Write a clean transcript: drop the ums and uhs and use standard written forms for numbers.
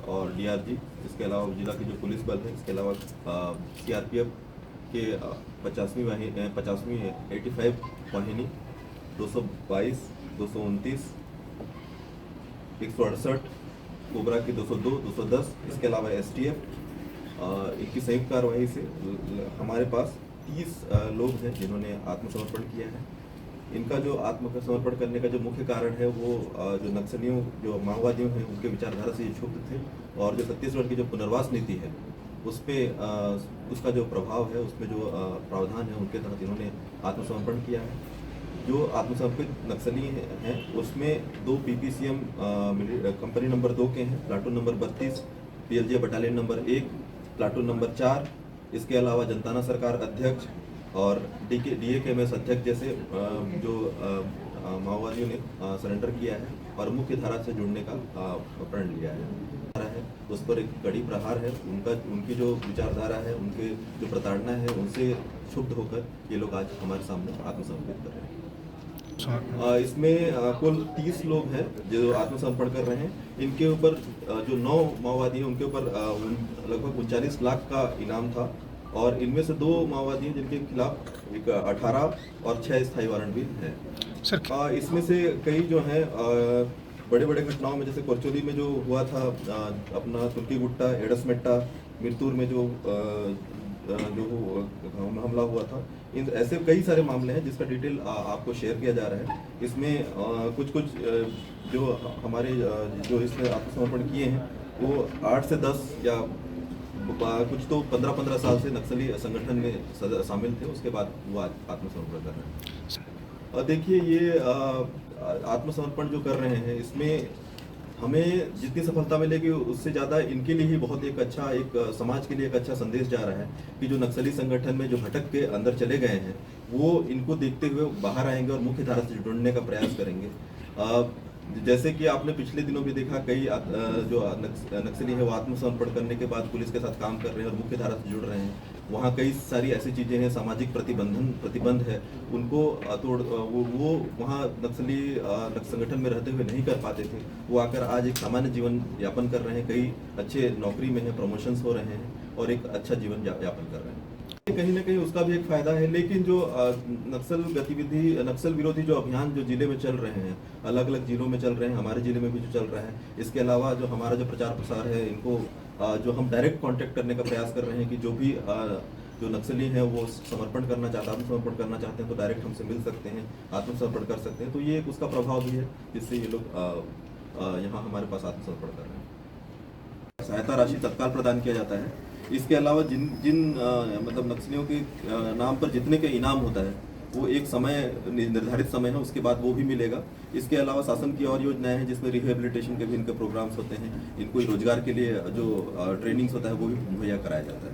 और डीआरजी, इसके अलावा जिला की जो पुलिस बल है, इसके अलावा सीआरपीएफ के 50वीं 85 वाहिनी, 222, 229, 168, कोबरा की 202, 210, इसके अलावा एसटीएफ इनकी संयुक्त कार्रवाई से हमारे पास 30 लोग हैं जिन्होंने आत्मसमर्पण किया है। इनका जो आत्मसमर्पण करने का जो मुख्य कारण है वो जो नक्सलियों, जो माओवादियों हैं, उनके विचारधारा से ये क्षुब्ध थे और जो छत्तीसगढ़ की जो पुनर्वास नीति है उस पर उसका जो प्रभाव है, उसमें जो प्रावधान है, उनके तहत इन्होंने आत्मसमर्पण किया है। जो आत्मसमर्पित नक्सली हैं उसमें 2 पीपीसीएम कंपनी नंबर 2 के हैं, platoon number 32, PLJ battalion number 1, platoon number 4, इसके अलावा जनताना सरकार अध्यक्ष और डीएकेएमएस अध्यक्ष जैसे जो माओवादियों ने सरेंडर किया है और मुख्य धारा से जुड़ने का प्रण लिया है उस पर एक कड़ी प्रहार है। उनकी जो विचारधारा है, उनके जो प्रताड़ना है, उनसे क्षुब्ध होकर ये लोग आज हमारे सामने आत्मसमर्पित कर रहे हैं। इसमें कुल 30 लोग हैं जो आत्मसमर्पण कर रहे हैं। इनके ऊपर जो 9 माओवादी हैं उनके ऊपर लगभग 39 लाख का इनाम था और इनमें से 2 माओवादी हैं जिनके खिलाफ एक 18 और 6 स्थायी वारंट भी हैं। इसमें से कई जो हैं बड़े बड़े घटनाओं में, जैसे कोरचोली में जो हुआ था अपना तुर्की गुट्टा, एडसमेट्टा, मिरतूर में जो हमला हुआ था, इन ऐसे कई सारे मामले हैं जिसका डिटेल आपको शेयर किया जा रहा है। इसमें कुछ जो हमारे जो इसमें आत्मसमर्पण किए हैं वो 8 से 10 या कुछ तो 15-15 साल से नक्सली संगठन में शामिल थे, उसके बाद वो आत्मसमर्पण कर रहे हैं। देखिए, ये आत्मसमर्पण जो कर रहे हैं इसमें हमें जितनी सफलता मिलेगी उससे ज़्यादा इनके लिए ही बहुत एक अच्छा, एक समाज के लिए एक अच्छा संदेश जा रहा है कि जो नक्सली संगठन में जो भटक के अंदर चले गए हैं वो इनको देखते हुए बाहर आएंगे और मुख्य धारा से जुड़ने का प्रयास करेंगे। जैसे कि आपने पिछले दिनों भी देखा, कई जो नक्सली है वो आत्मसमर्पण करने के बाद पुलिस के साथ काम कर रहे हैं और मुख्य धारा से जुड़ रहे हैं। वहाँ कई सारी ऐसी चीज़ें हैं, सामाजिक प्रतिबंध है, उनको वो वहाँ नक्सली संगठन में रहते हुए नहीं कर पाते थे। वो आकर आज एक सामान्य जीवन यापन कर रहे हैं, कई अच्छे नौकरी में हैं, प्रमोशंस हो रहे हैं और एक अच्छा जीवन यापन कर रहे हैं। कहीं ना कहीं उसका भी एक फायदा है। लेकिन जो नक्सल विरोधी जो अभियान जो जिले में चल रहे हैं, अलग अलग जिलों में चल रहे हैं, हमारे जिले में भी जो चल रहा है, इसके अलावा जो हमारा जो प्रचार प्रसार है, इनको जो हम डायरेक्ट कांटेक्ट करने का प्रयास कर रहे हैं कि जो भी जो नक्सली हैं वो आत्मसमर्पण करना चाहते हैं तो डायरेक्ट हमसे मिल सकते हैं, आत्मसमर्पण कर सकते हैं। तो ये उसका प्रभाव भी है जिससे ये लोग यहाँ हमारे पास आत्मसमर्पण कर रहे हैं। सहायता राशि तत्काल प्रदान किया जाता है। इसके अलावा जिन मतलब नक्सलियों के नाम पर जितने का इनाम होता है वो एक समय निर्धारित समय है, उसके बाद वो भी मिलेगा। इसके अलावा शासन की और योजनाएं हैं जिसमें रिहेबिलिटेशन के भी इनके प्रोग्राम्स होते हैं, इनको रोजगार के लिए जो ट्रेनिंग्स होता है वो भी मुहैया कराया जाता है।